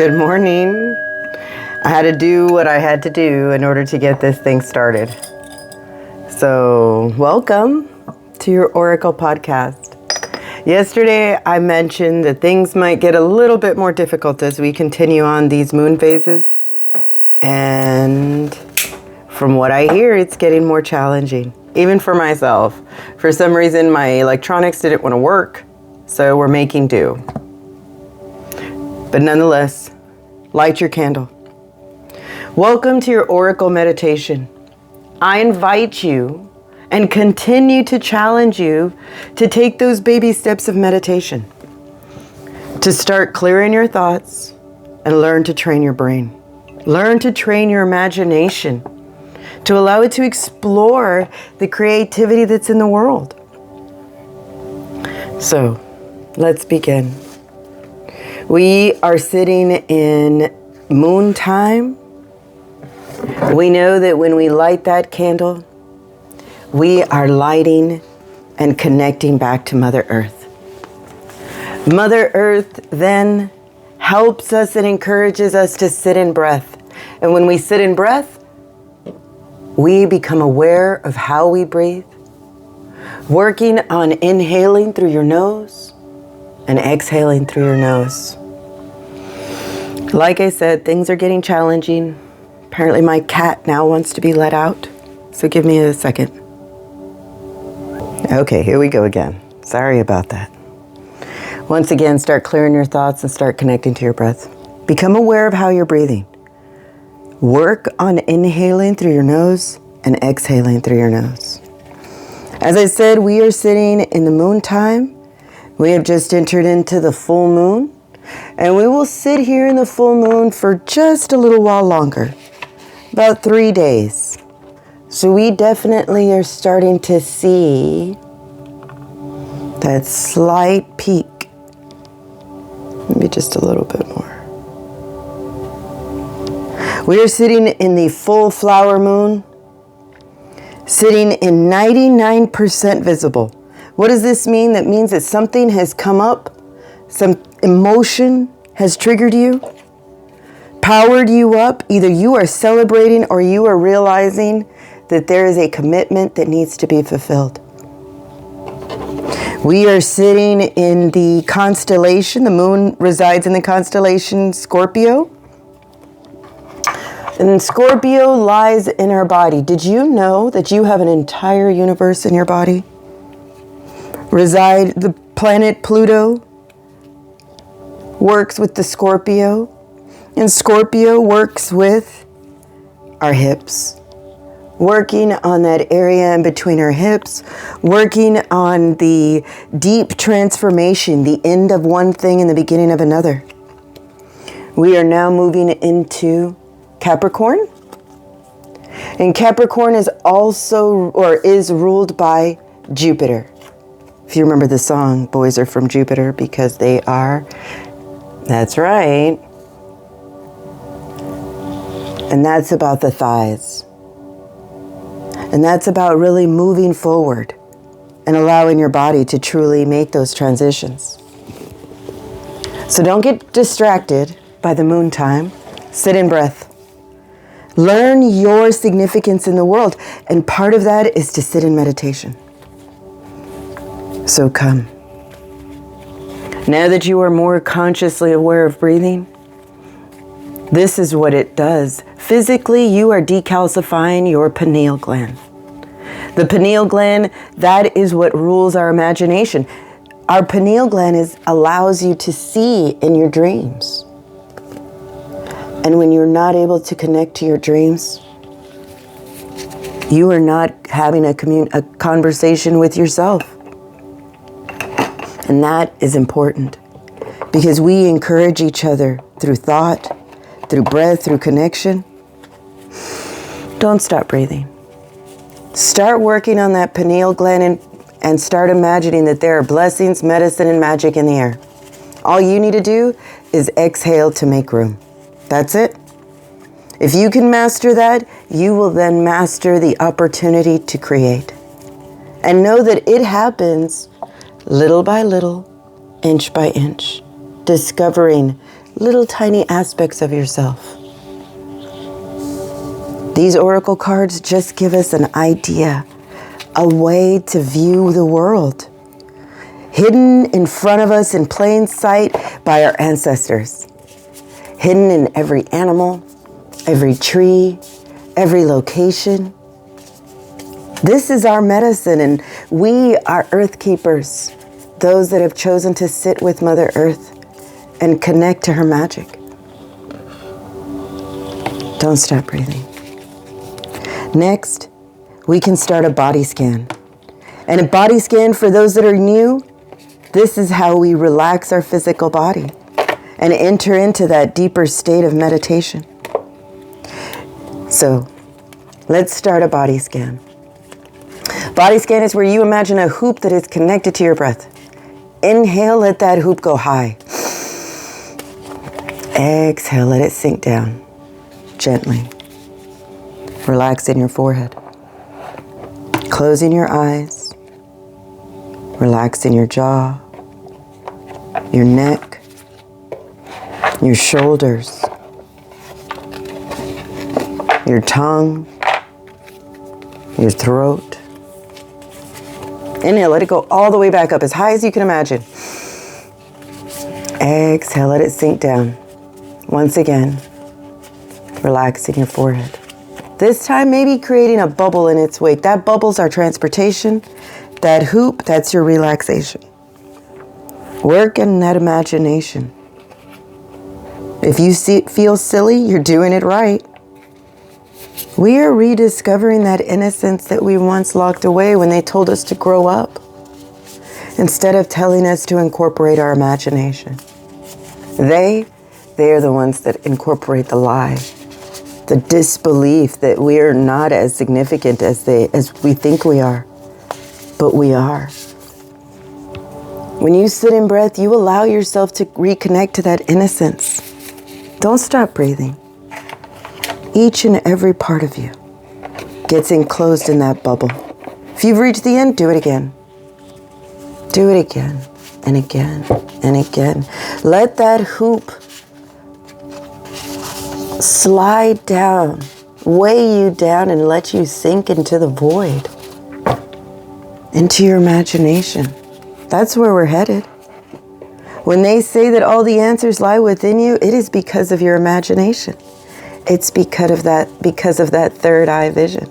Good morning. I had to do what I had to do in order to get this thing started. So, welcome to your Oracle podcast. Yesterday, I mentioned that things might get a little bit more difficult as we continue on these moon phases. And from what I hear, it's getting more challenging, even for myself. For some reason, my electronics didn't want to work, so we're making do. But nonetheless, light your candle. Welcome to your Oracle meditation. I invite you and continue to challenge you to take those baby steps of meditation, to start clearing your thoughts and learn to train your brain. Learn to train your imagination to allow it to explore the creativity that's in the world. So, let's begin. We are sitting in moon time. We know that when we light that candle, we are lighting and connecting back to Mother Earth. Mother Earth then helps us and encourages us to sit in breath. And when we sit in breath, we become aware of how we breathe, working on inhaling through your nose and exhaling through your nose. Like I said, things are getting challenging. Apparently my cat now wants to be let out, so give me a second. Okay, here we go again. Sorry about that. Once again, start clearing your thoughts and start connecting to your breath. Become aware of how you're breathing. Work on inhaling through your nose and exhaling through your nose. As I said, we are sitting in the moon time. We have just entered into the full moon, and we will sit here in the full moon for just a little while longer, about 3 days. So we definitely are starting to see that slight peak, maybe just a little bit more. We are sitting in the full flower moon, sitting in 99% visible. What does this mean? That means that something has come up, some emotion has triggered you, powered you up. Either you are celebrating or you are realizing that there is a commitment that needs to be fulfilled. We are sitting in the constellation. The moon resides in the constellation Scorpio. And Scorpio lies in our body. Did you know that you have an entire universe in your body? The planet Pluto works with the Scorpio, and Scorpio works with our hips, working on that area in between our hips, working on the deep transformation, the end of one thing and the beginning of another. We are now moving into Capricorn, and Capricorn is ruled by Jupiter. If you remember the song, Boys Are From Jupiter Because They Are. That's right. And that's about the thighs. And that's about really moving forward and allowing your body to truly make those transitions. So don't get distracted by the moon time. Sit in breath. Learn your significance in the world. And part of that is to sit in meditation. So come. Now that you are more consciously aware of breathing, this is what it does. Physically, you are decalcifying your pineal gland. The pineal gland, that is what rules our imagination. Our pineal gland allows you to see in your dreams. And when you're not able to connect to your dreams, you are not having a conversation with yourself. And that is important because we encourage each other through thought, through breath, through connection. Don't stop breathing. Start working on that pineal gland and start imagining that there are blessings, medicine, and magic in the air. All you need to do is exhale to make room. That's it. If you can master that, you will then master the opportunity to create. And know that it happens little by little, inch by inch, discovering little tiny aspects of yourself. These oracle cards just give us an idea, a way to view the world, hidden in front of us in plain sight by our ancestors, hidden in every animal, every tree, every location. This is our medicine, and we are earth keepers, those that have chosen to sit with Mother Earth and connect to her magic. Don't stop breathing. Next, we can start a body scan. And a body scan, for those that are new, this is how we relax our physical body and enter into that deeper state of meditation. So, let's start a body scan. Body scan is where you imagine a hoop that is connected to your breath. Inhale, let that hoop go high. Exhale, let it sink down gently. Relax in your forehead. Closing your eyes. Relax in your jaw, your neck, your shoulders, your tongue, your throat. Inhale, let it go all the way back up as high as you can imagine. Exhale, let it sink down. Once again, relaxing your forehead. This time, maybe creating a bubble in its wake. That bubble's our transportation. That hoop, that's your relaxation. Work in that imagination. If you feel silly, you're doing it right. We are rediscovering that innocence that we once locked away when they told us to grow up, instead of telling us to incorporate our imagination. They are the ones that incorporate the lie. The disbelief that we are not as significant as we think we are, but we are. When you sit in breath, you allow yourself to reconnect to that innocence. Don't stop breathing. Each and every part of you gets enclosed in that bubble. If you've reached the end, do it again. Do it again and again and again. Let that hoop slide down, weigh you down, and let you sink into the void, into your imagination. That's where we're headed. When they say that all the answers lie within you, it is because of your imagination. It's because of that third eye vision.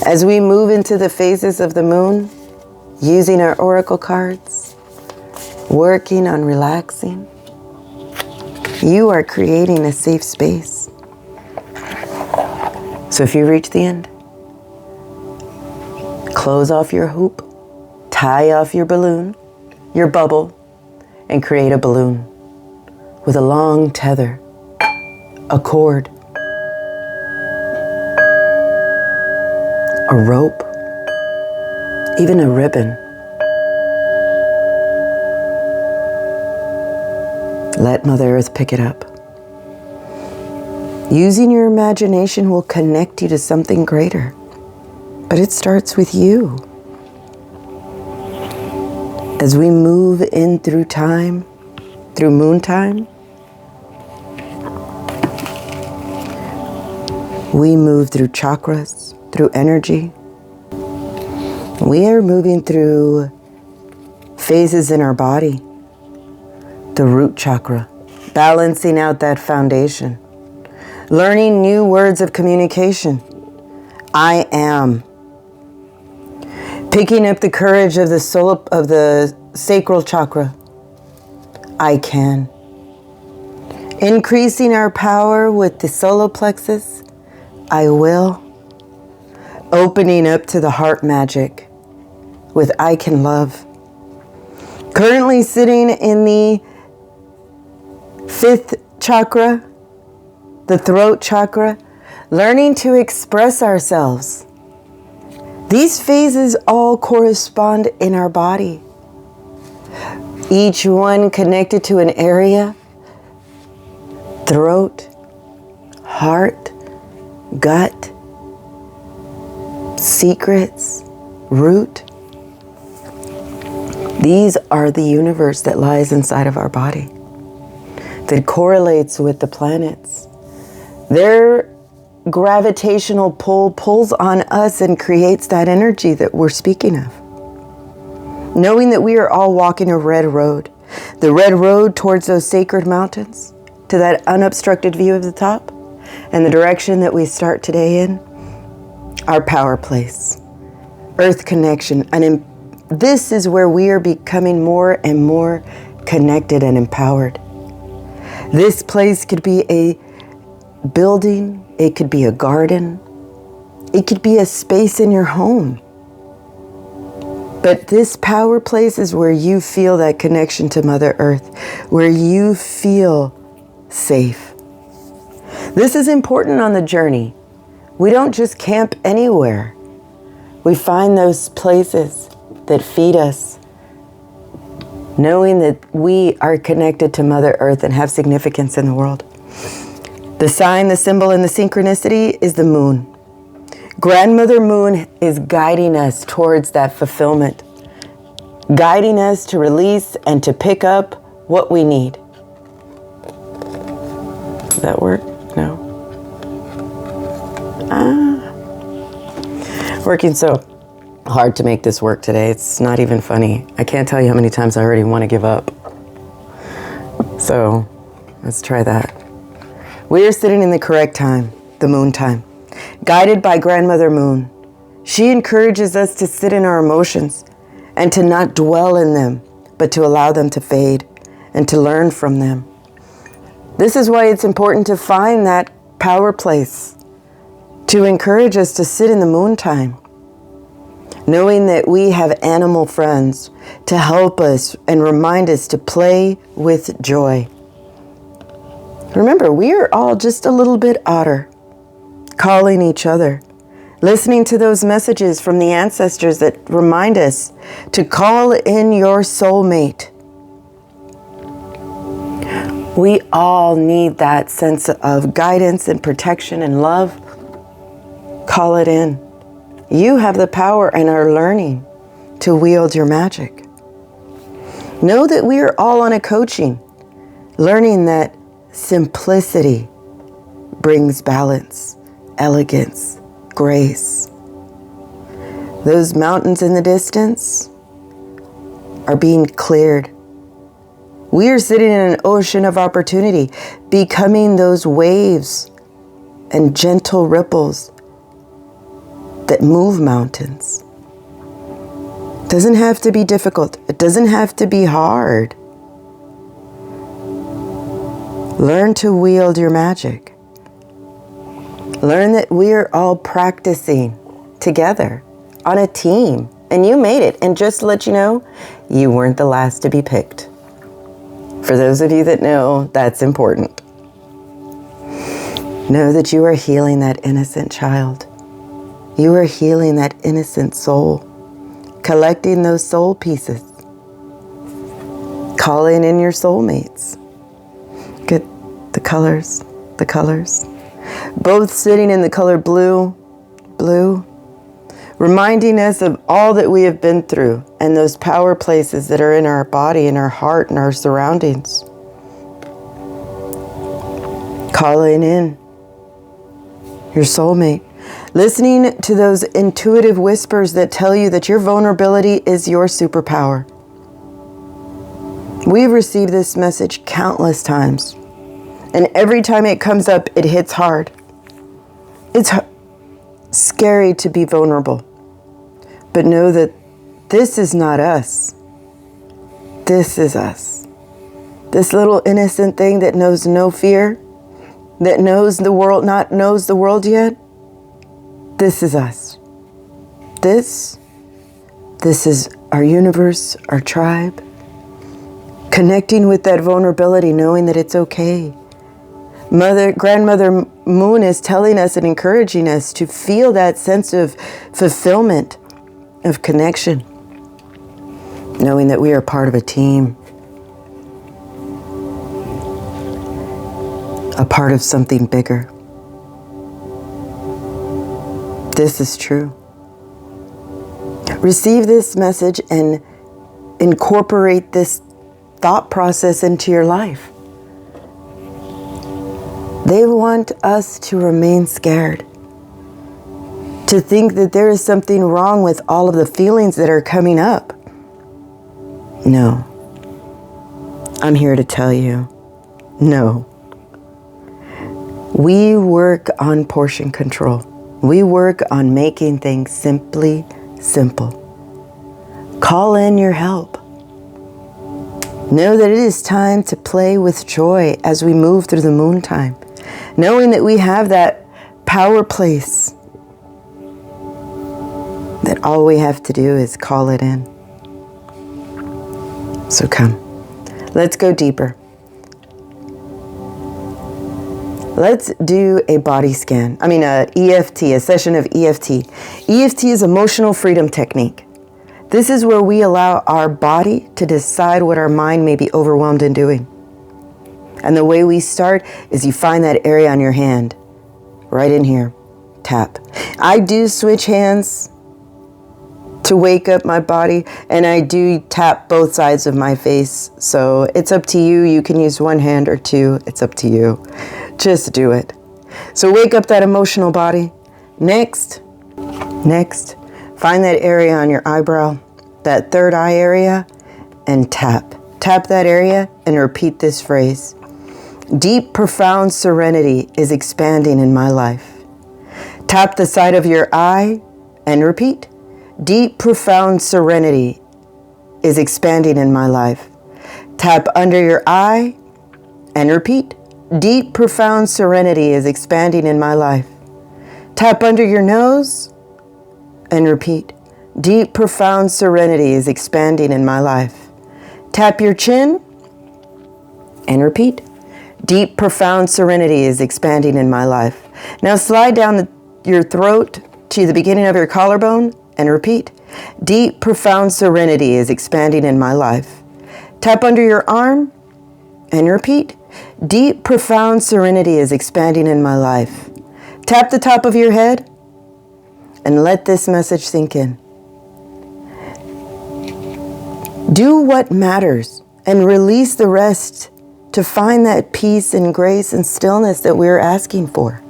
As we move into the phases of the moon, using our oracle cards, working on relaxing, you are creating a safe space. So if you reach the end, close off your hoop, tie off your balloon, your bubble, and create a balloon with a long tether, a cord, a rope, even a ribbon. Let Mother Earth pick it up. Using your imagination will connect you to something greater, but it starts with you. As we move in through time, through moon time, we move through chakras, through energy. We are moving through phases in our body. The root chakra, balancing out that foundation, learning new words of communication. I am. Picking up the courage of the sacral chakra. I can. Increasing our power with the solar plexus. I will. Opening up to the heart magic with I can love. Currently sitting in the 5th chakra, the throat chakra, learning to express ourselves. These phases all correspond in our body. Each one connected to an area: throat, heart, gut, secrets, root. These are the universe that lies inside of our body. that correlates with the planets. Their gravitational pull pulls on us and creates that energy that we're speaking of. Knowing that we are all walking a red road, the red road towards those sacred mountains, to that unobstructed view of the top, and the direction that we start today in, our power place, earth connection. And this is where we are becoming more and more connected and empowered. This place could be a building, it could be a garden, it could be a space in your home. But this power place is where you feel that connection to Mother Earth, where you feel safe. This is important on the journey. We don't just camp anywhere. We find those places that feed us, knowing that we are connected to Mother Earth and have significance in the world. The sign, the symbol, and the synchronicity is the moon. Grandmother Moon is guiding us towards that fulfillment, guiding us to release and to pick up what we need. Does that work? No. Working so hard to make this work today. It's not even funny. I can't tell you how many times I already want to give up. So let's try that. We are sitting in the correct time, the moon time, guided by Grandmother Moon. She encourages us to sit in our emotions and to not dwell in them, but to allow them to fade and to learn from them. This is why it's important to find that power place, to encourage us to sit in the moon time, knowing that we have animal friends to help us and remind us to play with joy. Remember, we are all just a little bit otter, calling each other, listening to those messages from the ancestors that remind us to call in your soulmate. We all need that sense of guidance and protection and love. Call it in. You have the power and are learning to wield your magic. Know that we are all on a coaching, learning that simplicity brings balance, elegance, grace. Those mountains in the distance are being cleared. We are sitting in an ocean of opportunity, becoming those waves and gentle ripples that move mountains. It doesn't have to be difficult. It doesn't have to be hard. Learn to wield your magic. Learn that we are all practicing together on a team, and you made it. And just to let you know, you weren't the last to be picked. For those of you that know, that's important. Know that you are healing that innocent child. You are healing that innocent soul, collecting those soul pieces, calling in your soulmates. Get the colors. Both sitting in the color blue, reminding us of all that we have been through and those power places that are in our body, in our heart, and our surroundings. Calling in your soulmate. Listening to those intuitive whispers that tell you that your vulnerability is your superpower. We've received this message countless times. And every time it comes up, it hits hard. It's scary to be vulnerable. But know that this is not us. This is us. This little innocent thing that knows no fear, that knows the world, not knows the world yet. This is us. This is our universe, our tribe. Connecting with that vulnerability, knowing that it's okay. Grandmother Moon is telling us and encouraging us to feel that sense of fulfillment, of connection, knowing that we are part of a team, a part of something bigger. This is true. Receive this message and incorporate this thought process into your life. They want us to remain scared, to think that there is something wrong with all of the feelings that are coming up. No. I'm here to tell you, no. We work on portion control. We work on making things simply simple. Call in your help. Know that it is time to play with joy as we move through the moon time, knowing that we have that power place, that all we have to do is call it in. So come, let's go deeper. Let's do a body scan. A EFT, a session of EFT. EFT is emotional freedom technique. This is where we allow our body to decide what our mind may be overwhelmed in doing. And the way we start is you find that area on your hand, right in here, tap. I do switch hands to wake up my body, and I do tap both sides of my face. So it's up to you. You can use one hand or two. It's up to you. Just do it. So wake up that emotional body. Next, find that area on your eyebrow, that third eye area, and tap. Tap that area and repeat this phrase. Deep, profound serenity is expanding in my life. Tap the side of your eye and repeat. Deep, profound serenity is expanding in my life. Tap under your eye and repeat. Deep, profound serenity is expanding in my life. Tap under your nose and repeat. Deep, profound serenity is expanding in my life. Tap your chin and repeat. Deep, profound serenity is expanding in my life. Now slide down your throat to the beginning of your collarbone and repeat. Deep, profound serenity is expanding in my life. Tap under your arm and repeat. Deep, profound serenity is expanding in my life. Tap the top of your head and let this message sink in. Do what matters and release the rest to find that peace and grace and stillness that we're asking for.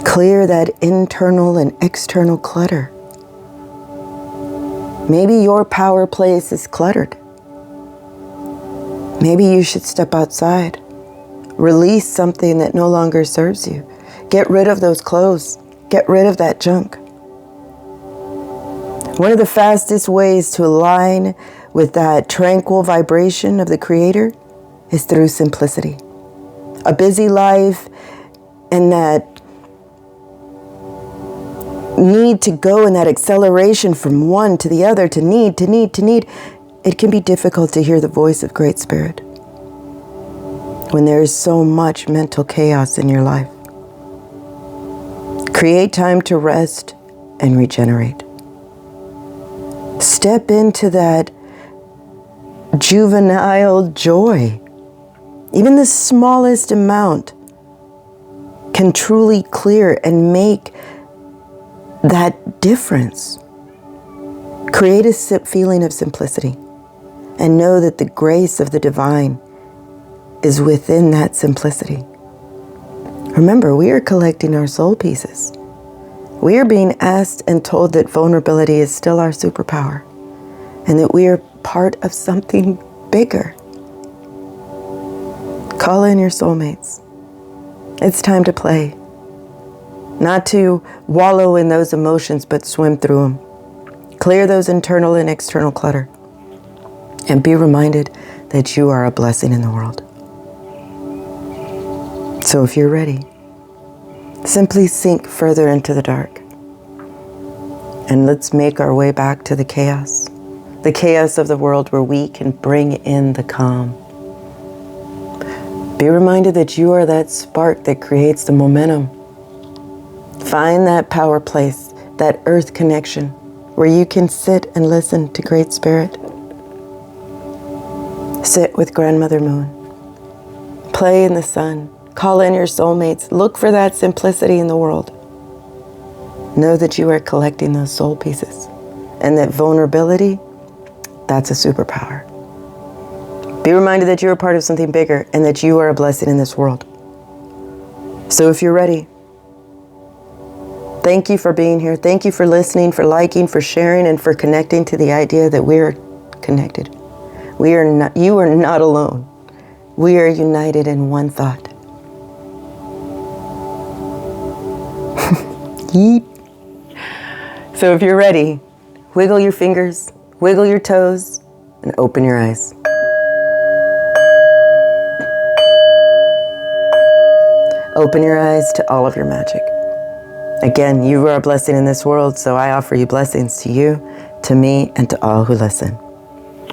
Clear that internal and external clutter. Maybe your power place is cluttered. Maybe you should step outside. Release something that no longer serves you. Get rid of those clothes. Get rid of that junk. One of the fastest ways to align with that tranquil vibration of the Creator is through simplicity. A busy life and that need to go in that acceleration from one to the other, to need, it can be difficult to hear the voice of Great Spirit when there is so much mental chaos in your life. Create time to rest and regenerate. Step into that juvenile joy. Even the smallest amount can truly clear and make that difference. Create a feeling of simplicity and know that the grace of the divine is within that simplicity. Remember, we are collecting our soul pieces. We are being asked and told that vulnerability is still our superpower and that we are part of something bigger. Call in your soulmates. It's time to play. Not to wallow in those emotions, but swim through them. Clear those internal and external clutter. And be reminded that you are a blessing in the world. So if you're ready, simply sink further into the dark. And let's make our way back to the chaos of the world where we can bring in the calm. Be reminded that you are that spark that creates the momentum. Find that power place, that earth connection, where you can sit and listen to Great Spirit. Sit with Grandmother Moon. Play in the sun. Call in your soulmates. Look for that simplicity in the world. Know that you are collecting those soul pieces and that vulnerability, that's a superpower. Be reminded that you're a part of something bigger and that you are a blessing in this world. So if you're ready, thank you for being here. Thank you for listening, for liking, for sharing, and for connecting to the idea that we're connected. You are not alone. We are united in one thought. Yeet. So if you're ready, wiggle your fingers, wiggle your toes, and open your eyes. Open your eyes to all of your magic. Again, you are a blessing in this world, so I offer you blessings to you, to me, and to all who listen.